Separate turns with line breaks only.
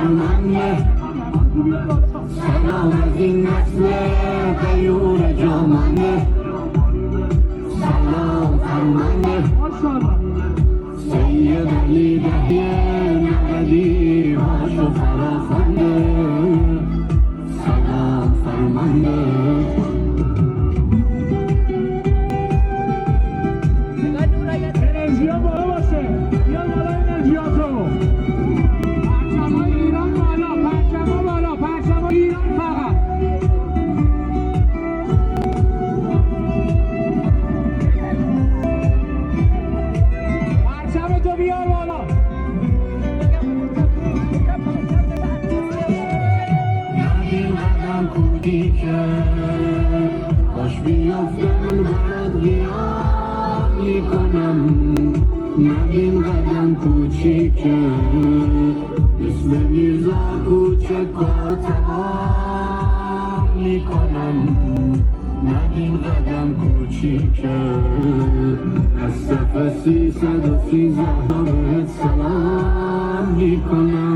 فرمانده سلام از این نسل غیور جامانده سلام فرمانده سید علی دهیه نقدی هاشو فراخونده سلام فرمانده باش بیافتم برات قیام میکنم نبین قدم کوچیکه اسم میرزا کوچکا تمام میکنم نبین قدم کوچیکه از صف 313 بهت سلام میکنم